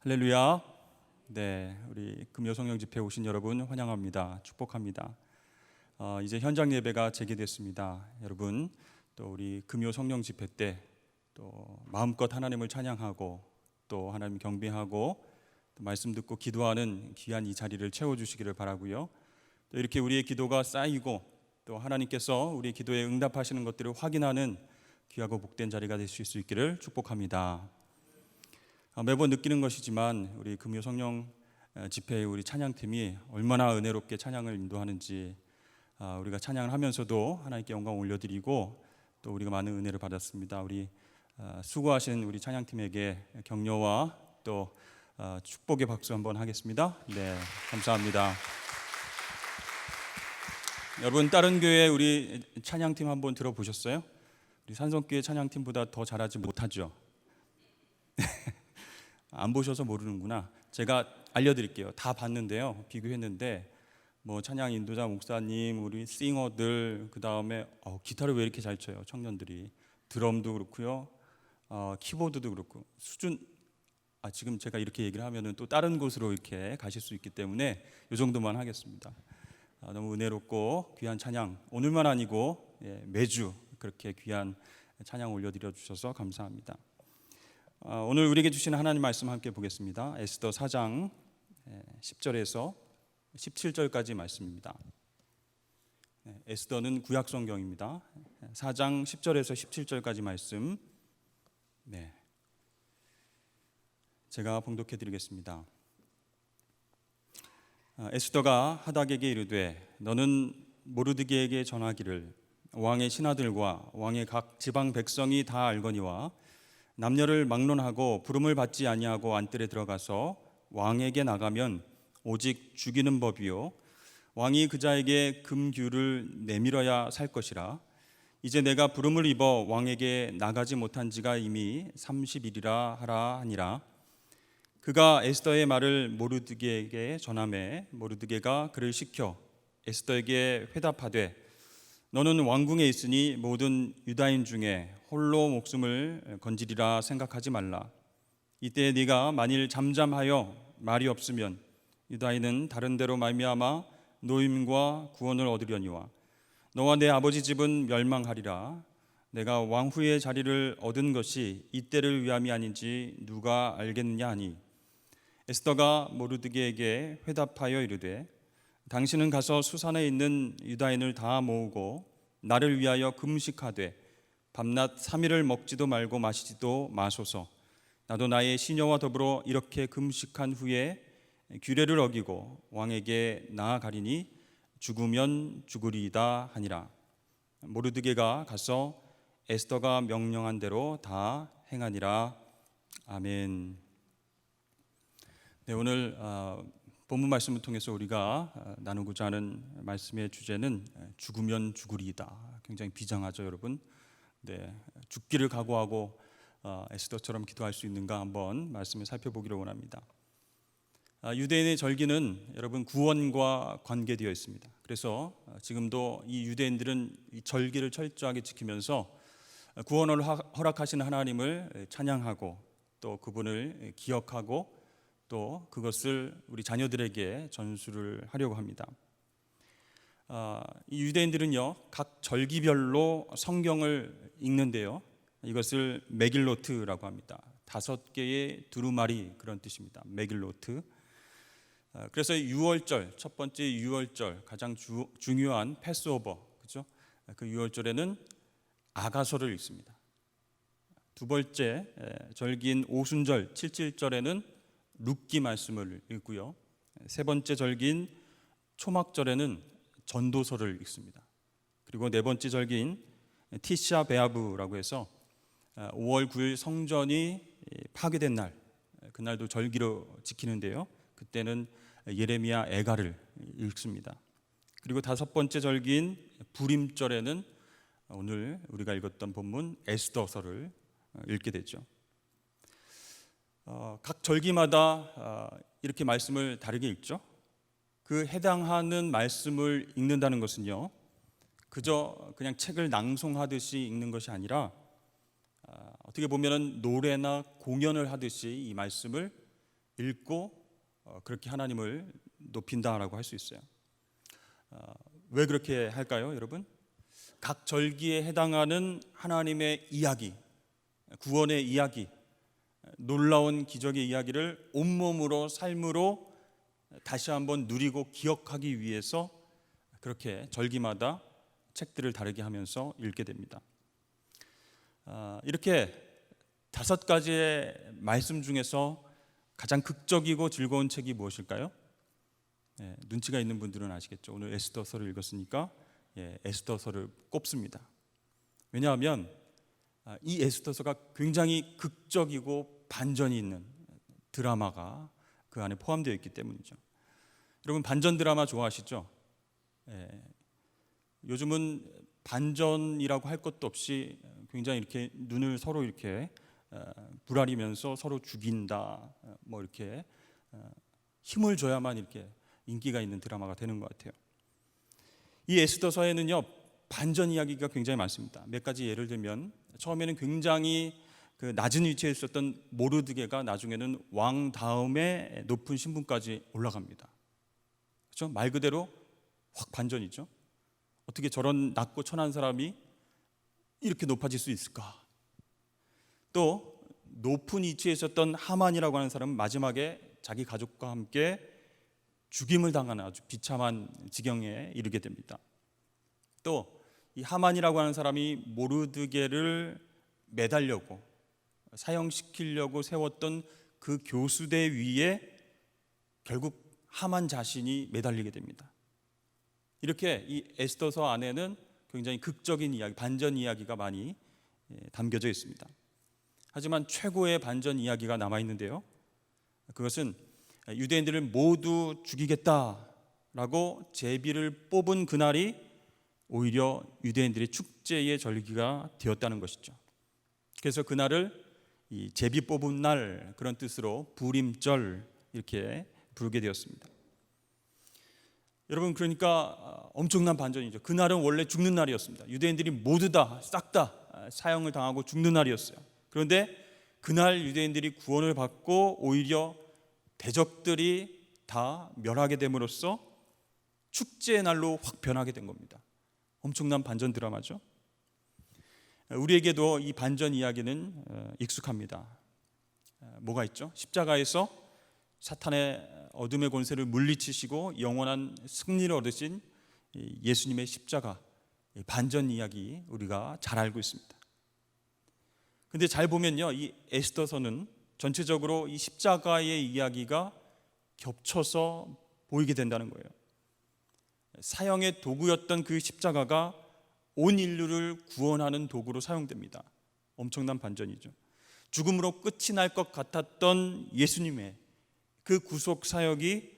할렐루야. 네, 우리 금요 성령 집회 오신 여러분 환영합니다. 축복합니다. 이제 현장 예배가 재개됐습니다. 여러분 또 우리 금요 성령 집회 때 또 마음껏 하나님을 찬양하고 또 하나님 경배하고 또 말씀 듣고 기도하는 귀한 이 자리를 채워주시기를 바라고요. 또 이렇게 우리의 기도가 쌓이고 또 하나님께서 우리의 기도에 응답하시는 것들을 확인하는 귀하고 복된 자리가 될 수 있기를 축복합니다. 매번 느끼는 것이지만 우리 금요 성령 집회의 우리 찬양팀이 얼마나 은혜롭게 찬양을 인도하는지, 우리가 찬양을 하면서도 하나님께 영광 올려드리고 또 우리가 많은 은혜를 받았습니다. 우리 수고하신 우리 찬양팀에게 격려와 또 축복의 박수 한번 하겠습니다. 네, 감사합니다. 여러분 다른 교회 우리 찬양팀 한번 들어보셨어요? 우리 산성교회 찬양팀보다 더 잘하지 못하죠? 안 보셔서 모르는구나. 제가 알려드릴게요. 다 봤는데요. 비교했는데 뭐 찬양 인도자 목사님, 우리 싱어들, 그 다음에 기타를 왜 이렇게 잘 쳐요? 청년들이 드럼도 그렇고요, 키보드도 그렇고 수준. 지금 제가 이렇게 얘기를 하면은 또 다른 곳으로 이렇게 가실 수 있기 때문에 이 정도만 하겠습니다. 너무 은혜롭고 귀한 찬양, 오늘만 아니고 매주 그렇게 귀한 찬양 올려드려 주셔서 감사합니다. 오늘 우리에게 주신 하나님 말씀 함께 보겠습니다. 에스더 4장 10절에서 17절까지 말씀입니다. 에스더는 구약 성경입니다. 4장 10절에서 17절까지 말씀, 제가 봉독해 드리겠습니다. 에스더가 하닥에게 이르되 너는 모르드게에게 전하기를 왕의 신하들과 왕의 각 지방 백성이 다 알거니와 남녀를 막론하고 부름을 받지 아니하고 안뜰에 들어가서 왕에게 나가면 오직 죽이는 법이요 왕이 그자에게 금규를 내밀어야 살 것이라. 이제 내가 부름을 입어 왕에게 나가지 못한 지가 이미 30일이라 하라 하니라. 그가 에스더의 말을 모르드게에게 전하매 모르드게가 그를 시켜 에스더에게 회답하되 너는 왕궁에 있으니 모든 유다인 중에 홀로 목숨을 건지리라 생각하지 말라. 이때 네가 만일 잠잠하여 말이 없으면 유다인은 다른 데로 말미암아 노임과 구원을 얻으려니와 너와 내 아버지 집은 멸망하리라. 내가 왕후의 자리를 얻은 것이 이때를 위함이 아닌지 누가 알겠느냐 하니 에스더가 모르드게에게 회답하여 이르되 당신은 가서 수산에 있는 유다인을 다 모으고 나를 위하여 금식하되 밤낮 3일을 먹지도 말고 마시지도 마소서. 나도 나의 시녀와 더불어 이렇게 금식한 후에 규례를 어기고 왕에게 나아가리니 죽으면 죽으리이다 하니라. 모르드게가 가서 에스더가 명령한 대로 다 행하니라. 아멘. 네, 오늘 본문 말씀을 통해서 우리가 나누고자 하는 말씀의 주제는 죽으면 죽으리이다. 굉장히 비장하죠, 여러분. 네, 죽기를 각오하고 에스더처럼 기도할 수 있는가 한번 말씀을 살펴보기를 원합니다. 유대인의 절기는 여러분 구원과 관계되어 있습니다. 그래서 지금도 이 유대인들은 이 절기를 철저하게 지키면서 구원을 허락하신 하나님을 찬양하고 또 그분을 기억하고 또 그것을 우리 자녀들에게 전수를 하려고 합니다. 이 유대인들은요 각 절기별로 성경을 읽는데요, 이것을 메길로트라고 합니다. 5개의 두루마리, 그런 뜻입니다. 메길로트. 그래서 유월절, 첫 번째 유월절, 가장 중요한 패스오버, 그렇죠? 그 유월절에는 아가서를 읽습니다. 두 번째 절기인 오순절 77절에는 룻기 말씀을 읽고요, 세 번째 절기인 초막절에는 전도서를 읽습니다. 그리고 네 번째 절기인 티샤 베아브라고 해서 5월 9일 성전이 파괴된 날, 그날도 절기로 지키는데요, 그때는 예레미야 애가를 읽습니다. 그리고 다섯 번째 절기인 부림절에는 오늘 우리가 읽었던 본문 에스더서를 읽게 되죠. 각 절기마다 이렇게 말씀을 다르게 읽죠. 그 해당하는 말씀을 읽는다는 것은요, 그저 그냥 책을 낭송하듯이 읽는 것이 아니라 어떻게 보면 노래나 공연을 하듯이 이 말씀을 읽고 그렇게 하나님을 높인다라고 할 수 있어요. 왜 그렇게 할까요, 여러분? 각 절기에 해당하는 하나님의 이야기, 구원의 이야기, 놀라운 기적의 이야기를 온몸으로 삶으로 다시 한번 누리고 기억하기 위해서 그렇게 절기마다 책들을 다르게 하면서 읽게 됩니다. 이렇게 5가지의 말씀 중에서 가장 극적이고 즐거운 책이 무엇일까요? 눈치가 있는 분들은 아시겠죠. 오늘 에스더서를 읽었으니까 에스더서를 꼽습니다. 왜냐하면 이 에스더서가 굉장히 극적이고 반전이 있는 드라마가 그 안에 포함되어 있기 때문이죠. 여러분 반전 드라마 좋아하시죠? 요즘은 반전이라고 할 것도 없이 굉장히 이렇게 눈을 서로 이렇게 부라리면서 서로 죽인다, 뭐 이렇게 힘을 줘야만 이렇게 인기가 있는 드라마가 되는 것 같아요. 이 에스더서에는요 반전 이야기가 굉장히 많습니다. 몇 가지 예를 들면 처음에는 굉장히 그 낮은 위치에 있었던 모르드게가 나중에는 왕 다음에 높은 신분까지 올라갑니다. 그렇죠? 말 그대로 확 반전이죠. 어떻게 저런 낮고 천한 사람이 이렇게 높아질 수 있을까? 또 높은 위치에 있었던 하만이라고 하는 사람은 마지막에 자기 가족과 함께 죽임을 당하는 아주 비참한 지경에 이르게 됩니다. 또 이 하만이라고 하는 사람이 모르드게를 매달려고 사형시키려고 세웠던 그 교수대 위에 결국 하만 자신이 매달리게 됩니다. 이렇게 이 에스더서 안에는 굉장히 극적인 이야기, 반전 이야기가 많이 담겨져 있습니다. 하지만 최고의 반전 이야기가 남아 있는데요. 그것은 유대인들을 모두 죽이겠다라고 제비를 뽑은 그날이 오히려 유대인들의 축제의 절기가 되었다는 것이죠. 그래서 그날을 이 제비 뽑은 날 그런 뜻으로 부림절 이렇게 부르게 되었습니다. 여러분 그러니까 엄청난 반전이죠. 그날은 원래 죽는 날이었습니다. 유대인들이 모두 다 싹 다 사형을 당하고 죽는 날이었어요. 그런데 그날 유대인들이 구원을 받고 오히려 대적들이 다 멸하게 됨으로써 축제의 날로 확 변하게 된 겁니다. 엄청난 반전 드라마죠. 우리에게도 이 반전 이야기는 익숙합니다. 뭐가 있죠? 십자가에서 사탄의 어둠의 권세를 물리치시고 영원한 승리를 얻으신 예수님의 십자가 반전 이야기 우리가 잘 알고 있습니다. 근데 잘 보면요, 이 에스더서는 전체적으로 이 십자가의 이야기가 겹쳐서 보이게 된다는 거예요. 사형의 도구였던 그 십자가가 온 인류를 구원하는 도구로 사용됩니다. 엄청난 반전이죠. 죽음으로 끝이 날 것 같았던 예수님의 그 구속 사역이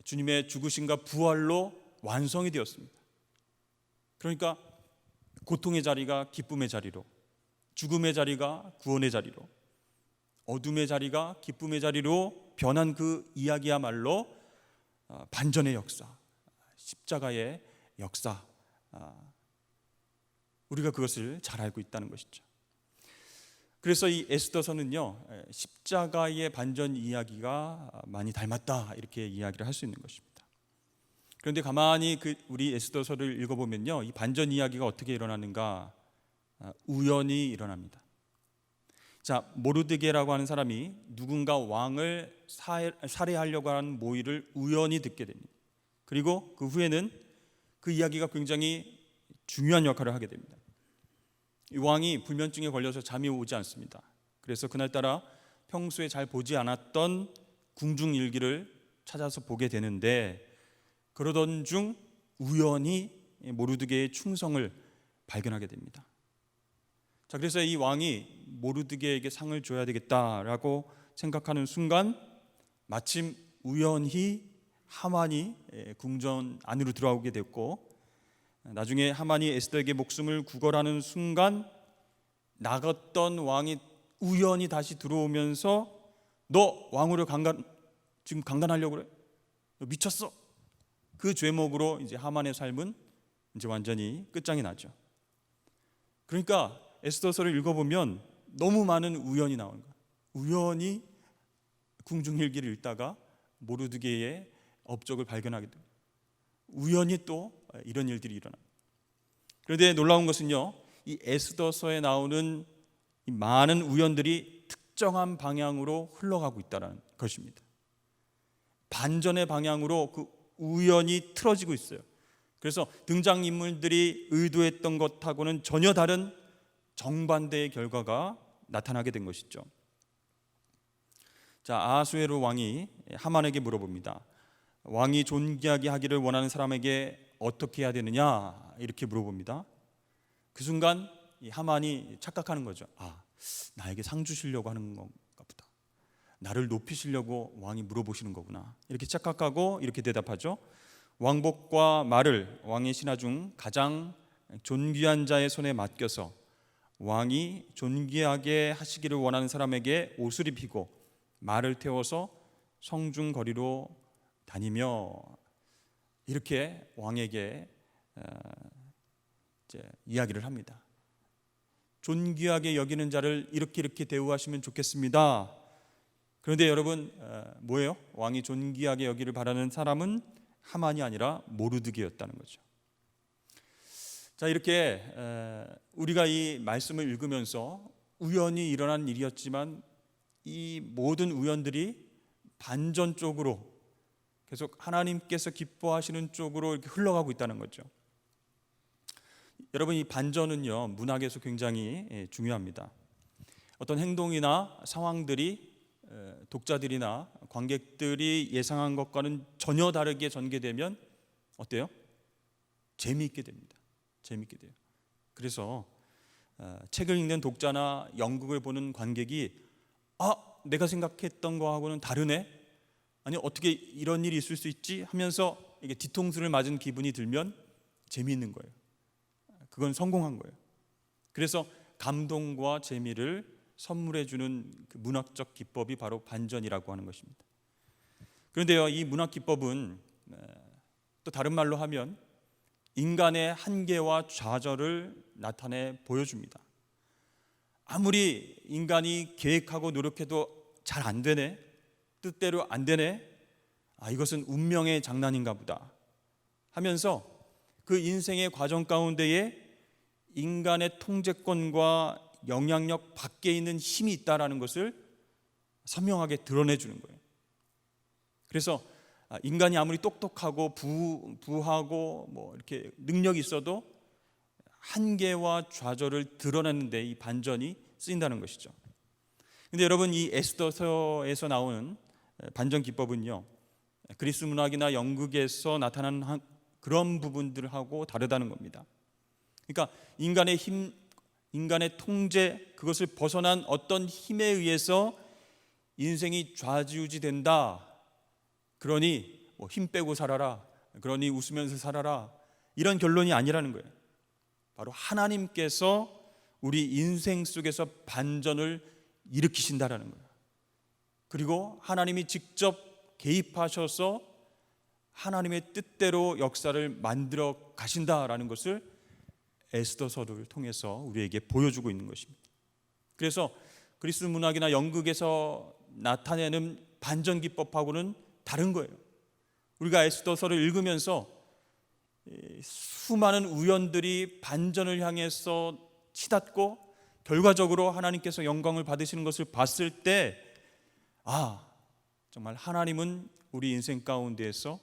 주님의 죽으심과 부활로 완성이 되었습니다. 그러니까 고통의 자리가 기쁨의 자리로, 죽음의 자리가 구원의 자리로, 어둠의 자리가 기쁨의 자리로 변한 그 이야기야말로 반전의 역사, 십자가의 역사, 우리가 그것을 잘 알고 있다는 것이죠. 그래서 이 에스더서는요 십자가의 반전 이야기가 많이 닮았다 이렇게 이야기를 할 수 있는 것입니다. 그런데 가만히 우리 에스더서를 읽어보면요 이 반전 이야기가 어떻게 일어나는가? 우연히 일어납니다. 자, 모르드게라고 하는 사람이 누군가 왕을 살해하려고 하는 모의를 우연히 듣게 됩니다. 그리고 그 후에는 그 이야기가 굉장히 중요한 역할을 하게 됩니다. 이 왕이 불면증에 걸려서 잠이 오지 않습니다. 그래서 그날따라 평소에 잘 보지 않았던 궁중일기를 찾아서 보게 되는데 그러던 중 우연히 모르드게의 충성을 발견하게 됩니다. 자, 그래서 이 왕이 모르드게에게 상을 줘야 되겠다라고 생각하는 순간 마침 우연히 하만이 궁전 안으로 들어오게 됐고 나중에 하만이 에스더에게 목숨을 구걸하는 순간 나갔던 왕이 우연히 다시 들어오면서 너 왕으로 지금 강간하려고 그래? 너 미쳤어? 그 죄목으로 이제 하만의 삶은 이제 완전히 끝장이 나죠. 그러니까 에스더서를 읽어보면 너무 많은 우연이 나오는 거예요. 우연히 궁중일기를 읽다가 모르드게의 업적을 발견하게 됩니다. 우연히 또 이런 일들이 일어납니다. 그런데 놀라운 것은요, 이 에스더서에 나오는 이 많은 우연들이 특정한 방향으로 흘러가고 있다는 것입니다. 반전의 방향으로 그 우연이 틀어지고 있어요. 그래서 등장인물들이 의도했던 것하고는 전혀 다른 정반대의 결과가 나타나게 된 것이죠. 자, 아하수에로 왕이 하만에게 물어봅니다. 왕이 존귀하게 하기를 원하는 사람에게 어떻게 해야 되느냐, 이렇게 물어봅니다. 그 순간 이 하만이 착각하는 거죠. 나에게 상 주시려고 하는 건가 보다. 나를 높이시려고 왕이 물어보시는 거구나, 이렇게 착각하고 이렇게 대답하죠. 왕복과 말을 왕의 신하 중 가장 존귀한 자의 손에 맡겨서 왕이 존귀하게 하시기를 원하는 사람에게 옷을 입히고 말을 태워서 성중 거리로 다니며, 이렇게 왕에게 이제 이야기를 합니다. 존귀하게 여기는 자를 이렇게 대우하시면 좋겠습니다. 그런데 여러분, 뭐예요? 왕이 존귀하게 여기를 바라는 사람은 하만이 아니라 모르드게였다는 거죠. 자, 이렇게 우리가 이 말씀을 읽으면서 우연히 일어난 일이었지만 이 모든 우연들이 반전 쪽으로 계속 하나님께서 기뻐하시는 쪽으로 이렇게 흘러가고 있다는 거죠. 여러분, 이 반전은요, 문학에서 굉장히 중요합니다. 어떤 행동이나 상황들이 독자들이나 관객들이 예상한 것과는 전혀 다르게 전개되면 어때요? 재미있게 됩니다. 재미있게 돼요. 그래서 책을 읽는 독자나 연극을 보는 관객이 내가 생각했던 거하고는 다르네? 아니, 어떻게 이런 일이 있을 수 있지? 하면서 이게 뒤통수를 맞은 기분이 들면 재미있는 거예요. 그건 성공한 거예요. 그래서 감동과 재미를 선물해 주는 그 문학적 기법이 바로 반전이라고 하는 것입니다. 그런데요, 이 문학 기법은 또 다른 말로 하면 인간의 한계와 좌절을 나타내 보여줍니다. 아무리 인간이 계획하고 노력해도 잘 안 되네, 뜻대로 안 되네, 이것은 운명의 장난인가 보다 하면서 그 인생의 과정 가운데에 인간의 통제권과 영향력 밖에 있는 힘이 있다라는 것을 선명하게 드러내주는 거예요. 그래서 인간이 아무리 똑똑하고 부하고 뭐 이렇게 능력이 있어도 한계와 좌절을 드러내는데 이 반전이 쓰인다는 것이죠. 근데 여러분, 이 에스더서에서 나오는 반전 기법은요, 그리스 문학이나 연극에서 나타나는 그런 부분들하고 다르다는 겁니다. 그러니까 인간의 힘, 인간의 통제, 그것을 벗어난 어떤 힘에 의해서 인생이 좌지우지 된다. 그러니 힘 빼고 살아라, 그러니 웃으면서 살아라, 이런 결론이 아니라는 거예요. 바로 하나님께서 우리 인생 속에서 반전을 일으키신다라는 거예요. 그리고 하나님이 직접 개입하셔서 하나님의 뜻대로 역사를 만들어 가신다라는 것을 에스더서를 통해서 우리에게 보여주고 있는 것입니다. 그래서 그리스 문학이나 연극에서 나타내는 반전 기법하고는 다른 거예요. 우리가 에스더서를 읽으면서 수많은 우연들이 반전을 향해서 치닫고 결과적으로 하나님께서 영광을 받으시는 것을 봤을 때 정말 하나님은 우리 인생 가운데에서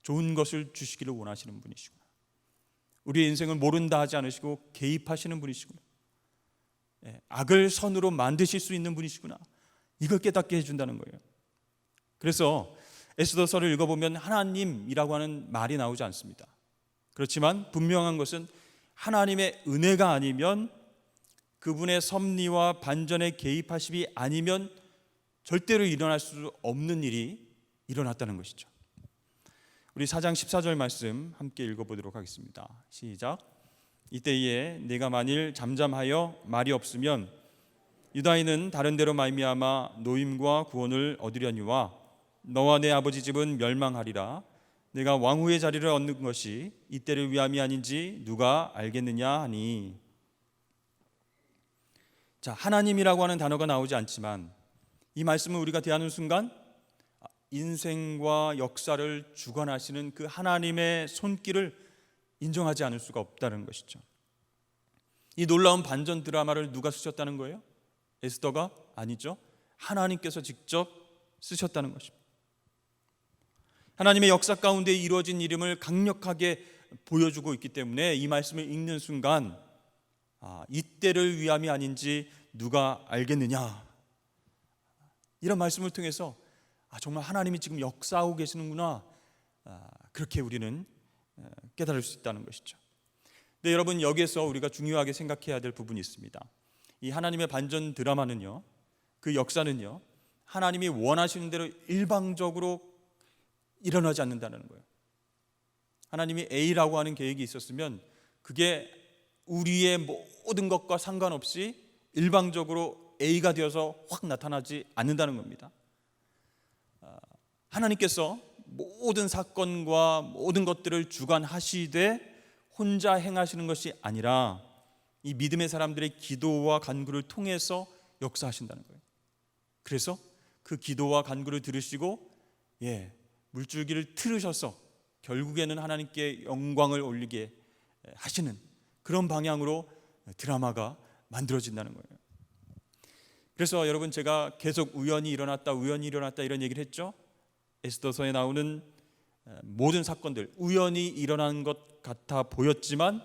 좋은 것을 주시기를 원하시는 분이시구나, 우리의 인생을 모른다 하지 않으시고 개입하시는 분이시구나, 악을 선으로 만드실 수 있는 분이시구나, 이걸 깨닫게 해준다는 거예요. 그래서 에스더서를 읽어보면 하나님이라고 하는 말이 나오지 않습니다. 그렇지만 분명한 것은 하나님의 은혜가 아니면, 그분의 섭리와 반전의 개입하심이 아니면 절대로 일어날 수 없는 일이 일어났다는 것이죠. 우리 4장 14절 말씀 함께 읽어보도록 하겠습니다. 시작. 이때에 내가 만일 잠잠하여 말이 없으면 유다인은 다른 데로 말미암아 노임과 구원을 얻으려니와 너와 내 아버지 집은 멸망하리라. 내가 왕후의 자리를 얻는 것이 이때를 위함이 아닌지 누가 알겠느냐 하니. 자, 하나님이라고 하는 단어가 나오지 않지만 이 말씀을 우리가 대하는 순간 인생과 역사를 주관하시는 그 하나님의 손길을 인정하지 않을 수가 없다는 것이죠. 이 놀라운 반전 드라마를 누가 쓰셨다는 거예요? 에스더가? 아니죠. 하나님께서 직접 쓰셨다는 것입니다. 하나님의 역사 가운데 이루어진 이름을 강력하게 보여주고 있기 때문에 이 말씀을 읽는 순간 이때를 위함이 아닌지 누가 알겠느냐, 이런 말씀을 통해서 정말 하나님이 지금 역사하고 계시는구나, 그렇게 우리는 깨달을 수 있다는 것이죠. 근데 여러분, 여기에서 우리가 중요하게 생각해야 될 부분이 있습니다. 이 하나님의 반전 드라마는요, 그 역사는요, 하나님이 원하시는 대로 일방적으로 일어나지 않는다는 거예요. 하나님이 A라고 하는 계획이 있었으면 그게 우리의 모든 것과 상관없이 일방적으로 A가 되어서 확 나타나지 않는다는 겁니다. 하나님께서 모든 사건과 모든 것들을 주관하시되 혼자 행하시는 것이 아니라 이 믿음의 사람들의 기도와 간구를 통해서 역사하신다는 거예요. 그래서 그 기도와 간구를 들으시고 물줄기를 틀으셔서 결국에는 하나님께 영광을 올리게 하시는 그런 방향으로 드라마가 만들어진다는 거예요. 그래서 여러분, 제가 계속 우연히 일어났다 이런 얘기를 했죠. 에스더서에 나오는 모든 사건들 우연히 일어난 것 같아 보였지만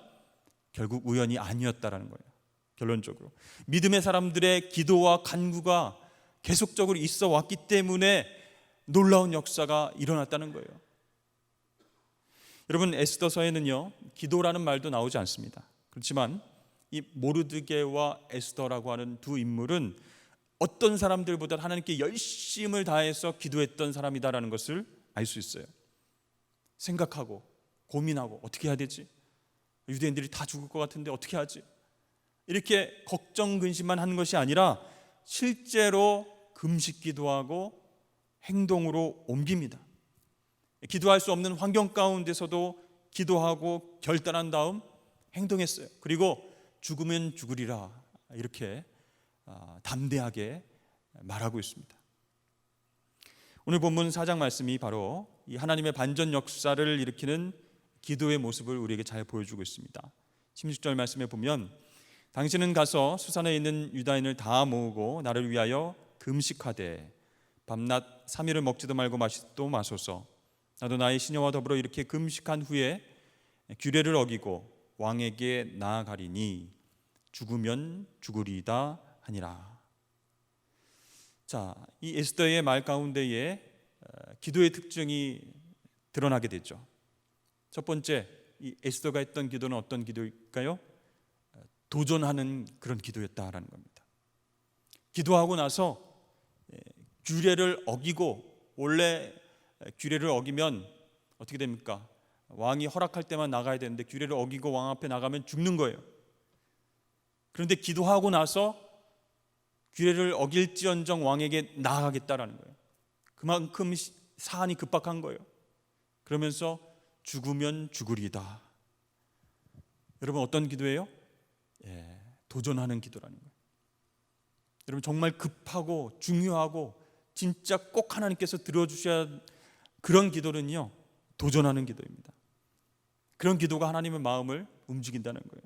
결국 우연이 아니었다라는 거예요. 결론적으로 믿음의 사람들의 기도와 간구가 계속적으로 있어 왔기 때문에 놀라운 역사가 일어났다는 거예요. 여러분, 에스더서에는요, 기도라는 말도 나오지 않습니다. 그렇지만 이 모르드게와 에스더라고 하는 두 인물은 어떤 사람들보다 하나님께 열심을 다해서 기도했던 사람이다라는 것을 알 수 있어요. 생각하고 고민하고 어떻게 해야 되지? 유대인들이 다 죽을 것 같은데 어떻게 하지? 이렇게 걱정 근심만 하는 것이 아니라 실제로 금식 기도하고 행동으로 옮깁니다. 기도할 수 없는 환경 가운데서도 기도하고 결단한 다음 행동했어요. 그리고 죽으면 죽으리라, 이렇게 담대하게 말하고 있습니다. 오늘 본문 4장 말씀이 바로 이 하나님의 반전 역사를 일으키는 기도의 모습을 우리에게 잘 보여주고 있습니다. 16절 말씀에 보면 당신은 가서 수산에 있는 유다인을 다 모으고 나를 위하여 금식하되 밤낮 3일을 먹지도 말고 마시지도 마소서. 나도 나의 시녀와 더불어 이렇게 금식한 후에 규례를 어기고 왕에게 나아가리니 죽으면 죽으리이다 하니라. 자, 이 에스더의 말 가운데에 기도의 특징이 드러나게 되죠. 첫 번째, 이 에스더가 했던 기도는 어떤 기도일까요? 도전하는 그런 기도였다라는 겁니다. 기도하고 나서 규례를 어기고, 원래 규례를 어기면 어떻게 됩니까? 왕이 허락할 때만 나가야 되는데 규례를 어기고 왕 앞에 나가면 죽는 거예요. 그런데 기도하고 나서 규례를 어길지언정 왕에게 나아가겠다라는 거예요. 그만큼 사안이 급박한 거예요. 그러면서 죽으면 죽으리다. 여러분, 어떤 기도예요? 도전하는 기도라는 거예요. 여러분, 정말 급하고 중요하고 진짜 꼭 하나님께서 들어주셔야 그런 기도는요, 도전하는 기도입니다. 그런 기도가 하나님의 마음을 움직인다는 거예요.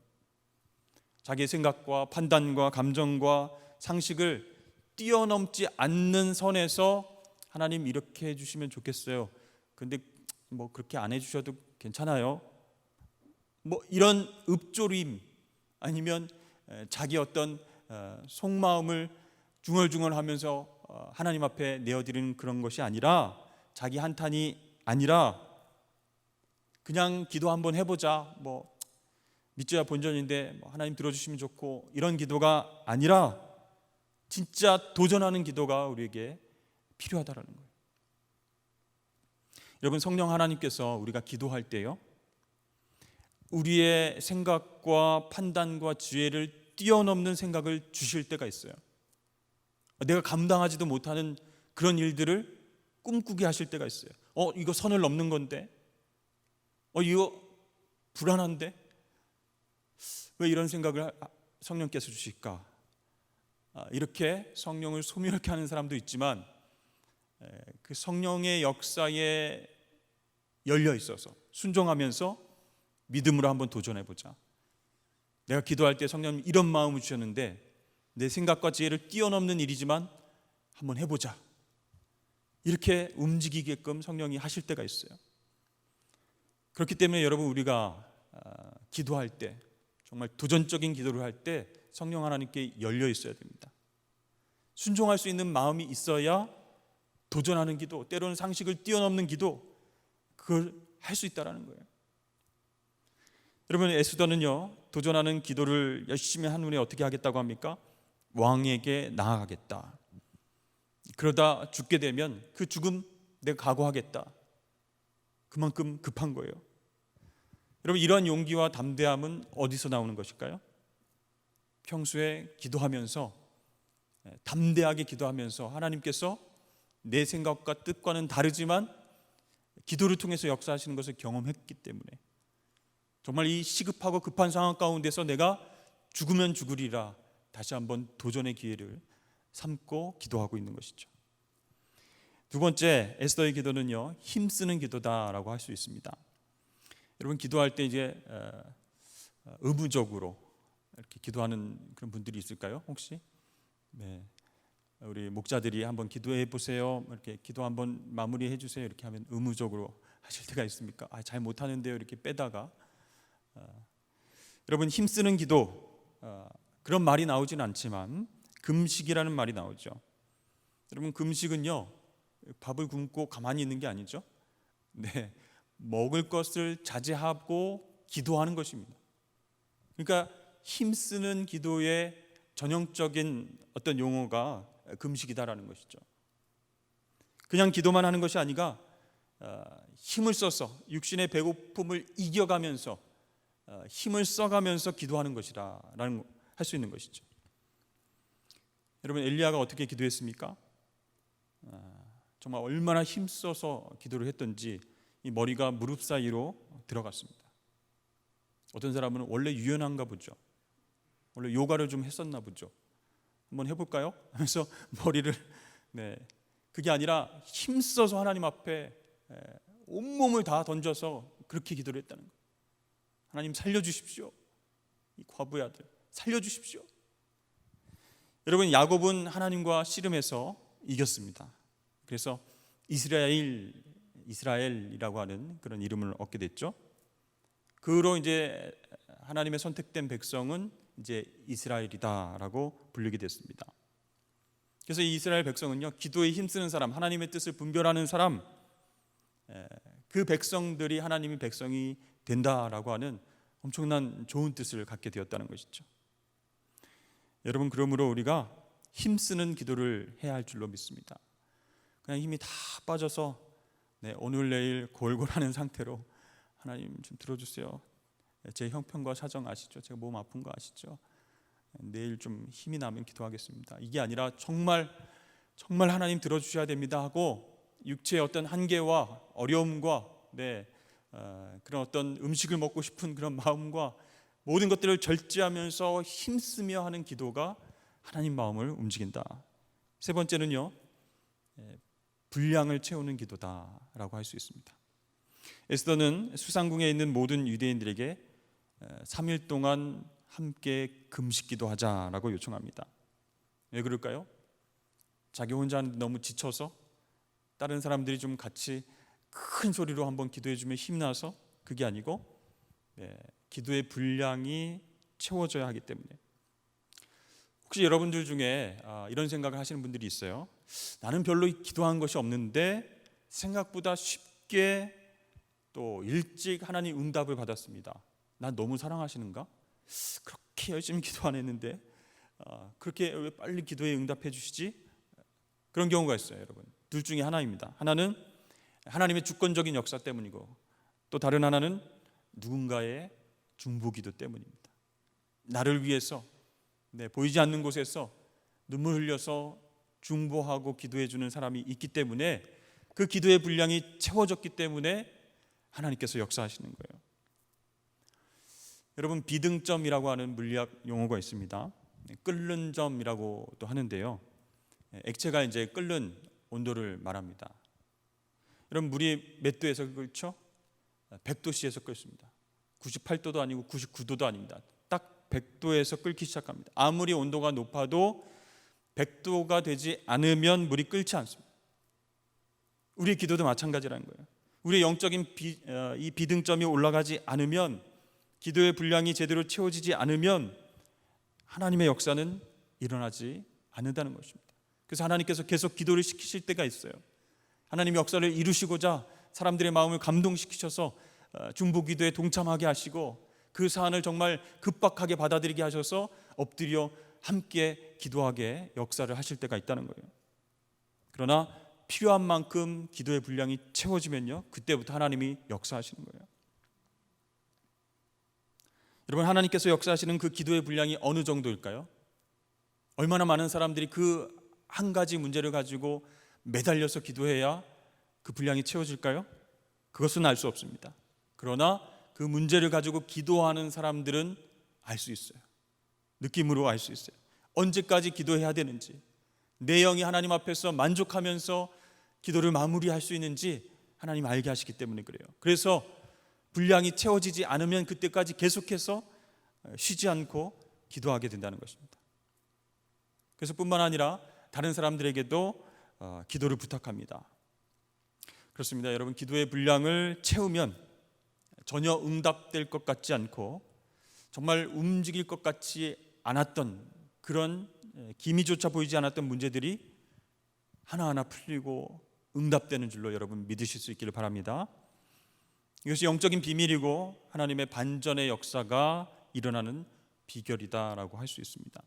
자기의 생각과 판단과 감정과 상식을 뛰어넘지 않는 선에서 하나님 이렇게 해주시면 좋겠어요. 근데 그렇게 안 해주셔도 괜찮아요. 이런 읍조림, 아니면 자기 어떤 속마음을 중얼중얼하면서 하나님 앞에 내어드리는 그런 것이 아니라, 자기 한탄이 아니라 그냥 기도 한번 해보자, 믿져야 본전인데 하나님 들어주시면 좋고, 이런 기도가 아니라 진짜 도전하는 기도가 우리에게 필요하다라는 거예요. 여러분, 성령 하나님께서 우리가 기도할 때요, 우리의 생각과 판단과 지혜를 뛰어넘는 생각을 주실 때가 있어요. 내가 감당하지도 못하는 그런 일들을 꿈꾸게 하실 때가 있어요. 이거 선을 넘는 건데, 이거 불안한데, 왜 이런 생각을 성령께서 주실까? 이렇게 성령을 소멸케 하는 사람도 있지만 그 성령의 역사에 열려 있어서 순종하면서 믿음으로 한번 도전해 보자. 내가 기도할 때 성령님 이런 마음을 주셨는데 내 생각과 지혜를 뛰어넘는 일이지만 한번 해보자. 이렇게 움직이게끔 성령이 하실 때가 있어요. 그렇기 때문에 여러분, 우리가 기도할 때, 정말 도전적인 기도를 할 때 성령 하나님께 열려 있어야 됩니다. 순종할 수 있는 마음이 있어야 도전하는 기도, 때로는 상식을 뛰어넘는 기도, 그걸 할 수 있다는 거예요. 여러분, 에스더는요, 도전하는 기도를 열심히 한 후에 어떻게 하겠다고 합니까? 왕에게 나아가겠다. 그러다 죽게 되면 그 죽음 내가 각오하겠다. 그만큼 급한 거예요. 여러분, 이러한 용기와 담대함은 어디서 나오는 것일까요? 평소에 기도하면서, 담대하게 기도하면서 하나님께서 내 생각과 뜻과는 다르지만 기도를 통해서 역사하시는 것을 경험했기 때문에, 정말 이 시급하고 급한 상황 가운데서 내가 죽으면 죽으리라 다시 한번 도전의 기회를 삼고 기도하고 있는 것이죠. 두 번째, 에스더의 기도는요, 힘쓰는 기도다라고 할 수 있습니다. 여러분, 기도할 때 이제 의무적으로 이렇게 기도하는 그런 분들이 있을까요? 혹시? 네, 우리 목자들이 한번 기도해 보세요. 이렇게 기도 한번 마무리해 주세요. 이렇게 하면 의무적으로 하실 때가 있습니까? 잘 못하는데요. 이렇게 빼다가 여러분, 힘쓰는 기도, 그런 말이 나오진 않지만 금식이라는 말이 나오죠. 여러분, 금식은요, 밥을 굶고 가만히 있는 게 아니죠. 네, 먹을 것을 자제하고 기도하는 것입니다. 그러니까 힘쓰는 기도의 전형적인 어떤 용어가 금식이다라는 것이죠. 그냥 기도만 하는 것이 아니라 힘을 써서 육신의 배고픔을 이겨가면서 힘을 써가면서 기도하는 것이라는 할 수 있는 것이죠. 여러분, 엘리야가 어떻게 기도했습니까? 정말 얼마나 힘써서 기도를 했던지 이 머리가 무릎 사이로 들어갔습니다. 어떤 사람은 원래 유연한가 보죠. 원래 요가를 좀 했었나 보죠. 한번 해볼까요? 하면서 머리를, 그게 아니라 힘써서 하나님 앞에 온몸을 다 던져서 그렇게 기도를 했다는 거예요. 하나님 살려주십시오. 이 과부의 아들 살려주십시오. 여러분, 야곱은 하나님과 씨름해서 이겼습니다. 그래서 이스라엘이라고 하는 그런 이름을 얻게 됐죠. 그로 이제 하나님의 선택된 백성은 이제 이스라엘이다라고 불리게 됐습니다. 그래서 이 이스라엘 백성은요, 기도에 힘쓰는 사람, 하나님의 뜻을 분별하는 사람, 그 백성들이 하나님의 백성이 된다라고 하는 엄청난 좋은 뜻을 갖게 되었다는 것이죠. 여러분, 그러므로 우리가 힘쓰는 기도를 해야 할 줄로 믿습니다. 그냥 힘이 다 빠져서 오늘 내일 골골하는 상태로 하나님 좀 들어주세요. 제 형편과 사정 아시죠? 제가 몸 아픈 거 아시죠? 내일 좀 힘이 나면 기도하겠습니다. 이게 아니라 정말 하나님 들어주셔야 됩니다 하고 육체의 어떤 한계와 어려움과 그런 어떤 음식을 먹고 싶은 그런 마음과 모든 것들을 절제하면서 힘쓰며 하는 기도가 하나님 마음을 움직인다. 세 번째는요, 분량을 채우는 기도다라고 할 수 있습니다. 에스더는 수상궁에 있는 모든 유대인들에게 3일 동안 함께 금식 기도하자라고 요청합니다. 왜 그럴까요? 자기 혼자 하는데 너무 지쳐서 다른 사람들이 좀 같이 큰 소리로 한번 기도해주면 힘나서, 그게 아니고 기도의 분량이 채워져야 하기 때문에. 혹시 여러분들 중에 이런 생각을 하시는 분들이 있어요. 나는 별로 기도한 것이 없는데 생각보다 쉽게 또 일찍 하나님 응답을 받았습니다. 난 너무 사랑하시는가? 그렇게 열심히 기도 안 했는데 그렇게 왜 빨리 기도에 응답해 주시지? 그런 경우가 있어요. 여러분, 둘 중에 하나입니다. 하나는 하나님의 주권적인 역사 때문이고, 또 다른 하나는 누군가의 중보기도 때문입니다. 나를 위해서 보이지 않는 곳에서 눈물 흘려서 중보하고 기도해 주는 사람이 있기 때문에, 그 기도의 분량이 채워졌기 때문에 하나님께서 역사하시는 거예요. 여러분, 비등점이라고 하는 물리학 용어가 있습니다. 끓는 점이라고도 하는데요. 액체가 이제 끓는 온도를 말합니다. 여러분, 물이 몇 도에서 끓죠? 100도씨에서 끓습니다. 98도도 아니고 99도도 아닙니다. 딱 100도에서 끓기 시작합니다. 아무리 온도가 높아도 100도가 되지 않으면 물이 끓지 않습니다. 우리의 기도도 마찬가지라는 거예요. 우리의 영적인 이 비등점이 올라가지 않으면, 기도의 분량이 제대로 채워지지 않으면 하나님의 역사는 일어나지 않는다는 것입니다. 그래서 하나님께서 계속 기도를 시키실 때가 있어요. 하나님의 역사를 이루시고자 사람들의 마음을 감동시키셔서 중보기도에 동참하게 하시고, 그 사안을 정말 급박하게 받아들이게 하셔서 엎드려 함께 기도하게 역사를 하실 때가 있다는 거예요. 그러나 필요한 만큼 기도의 분량이 채워지면요, 그때부터 하나님이 역사하시는 거예요. 여러분, 하나님께서 역사하시는 그 기도의 분량이 어느 정도일까요? 얼마나 많은 사람들이 그 한 가지 문제를 가지고 매달려서 기도해야 그 분량이 채워질까요? 그것은 알 수 없습니다. 그러나 그 문제를 가지고 기도하는 사람들은 알 수 있어요. 느낌으로 알 수 있어요. 언제까지 기도해야 되는지, 내 영이 하나님 앞에서 만족하면서 기도를 마무리할 수 있는지 하나님 알게 하시기 때문에 그래요. 그래서 분량이 채워지지 않으면 그때까지 계속해서 쉬지 않고 기도하게 된다는 것입니다. 그래서 뿐만 아니라 다른 사람들에게도 기도를 부탁합니다. 그렇습니다. 여러분, 기도의 분량을 채우면 전혀 응답될 것 같지 않고 정말 움직일 것 같지 않았던 그런 기미조차 보이지 않았던 문제들이 하나하나 풀리고 응답되는 줄로 여러분 믿으실 수 있기를 바랍니다. 이것이 영적인 비밀이고 하나님의 반전의 역사가 일어나는 비결이다라고 할 수 있습니다.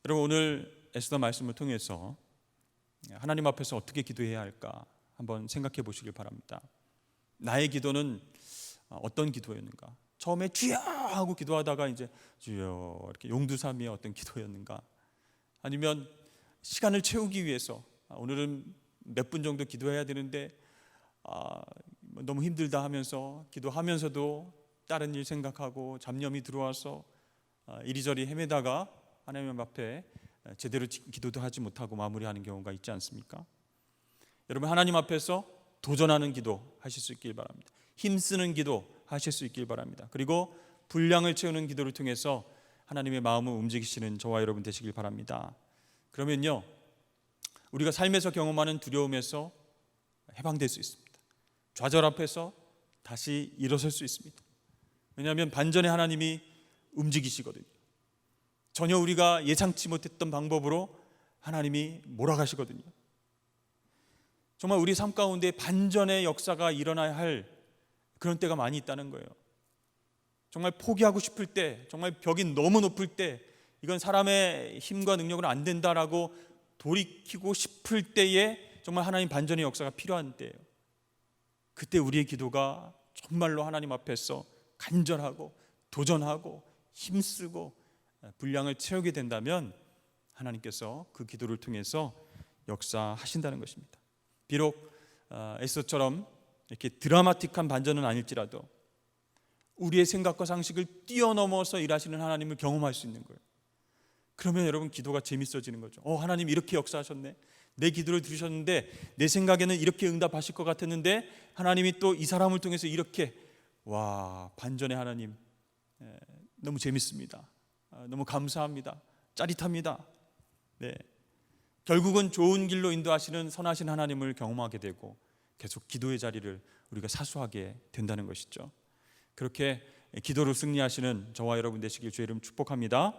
여러분, 오늘 에스더 말씀을 통해서 하나님 앞에서 어떻게 기도해야 할까 한번 생각해 보시길 바랍니다. 나의 기도는 어떤 기도였는가? 처음에 주여 하고 기도하다가 이제 주여 이렇게 용두사미의 어떤 기도였는가? 아니면 시간을 채우기 위해서 오늘은 몇 분 정도 기도해야 되는데 너무 힘들다 하면서 기도하면서도 다른 일 생각하고 잡념이 들어와서 이리저리 헤매다가 하나님 앞에 제대로 기도도 하지 못하고 마무리하는 경우가 있지 않습니까? 여러분, 하나님 앞에서 도전하는 기도 하실 수 있길 바랍니다. 힘쓰는 기도 하실 수 있길 바랍니다. 그리고 분량을 채우는 기도를 통해서 하나님의 마음을 움직이시는 저와 여러분 되시길 바랍니다. 그러면요, 우리가 삶에서 경험하는 두려움에서 해방될 수 있습니다. 좌절 앞에서 다시 일어설 수 있습니다. 왜냐하면 반전의 하나님이 움직이시거든요. 전혀 우리가 예상치 못했던 방법으로 하나님이 몰아가시거든요. 정말 우리 삶 가운데 반전의 역사가 일어나야 할 그런 때가 많이 있다는 거예요. 정말 포기하고 싶을 때, 정말 벽이 너무 높을 때, 이건 사람의 힘과 능력으로 안 된다라고 돌이키고 싶을 때에 정말 하나님 반전의 역사가 필요한 때예요. 그때 우리의 기도가 정말로 하나님 앞에서 간절하고 도전하고 힘쓰고 분량을 채우게 된다면 하나님께서 그 기도를 통해서 역사하신다는 것입니다. 비록 에스더처럼 이렇게 드라마틱한 반전은 아닐지라도 우리의 생각과 상식을 뛰어넘어서 일하시는 하나님을 경험할 수 있는 거예요. 그러면 여러분, 기도가 재밌어지는 거죠. 하나님 이렇게 역사하셨네. 내 기도를 들으셨는데 내 생각에는 이렇게 응답하실 것 같았는데 하나님이 또 이 사람을 통해서 이렇게, 와, 반전의 하나님, 너무 재밌습니다. 너무 감사합니다. 짜릿합니다. 네. 결국은 좋은 길로 인도하시는 선하신 하나님을 경험하게 되고 계속 기도의 자리를 우리가 사수하게 된다는 것이죠. 그렇게 기도로 승리하시는 저와 여러분 되시길 주의 이름 축복합니다.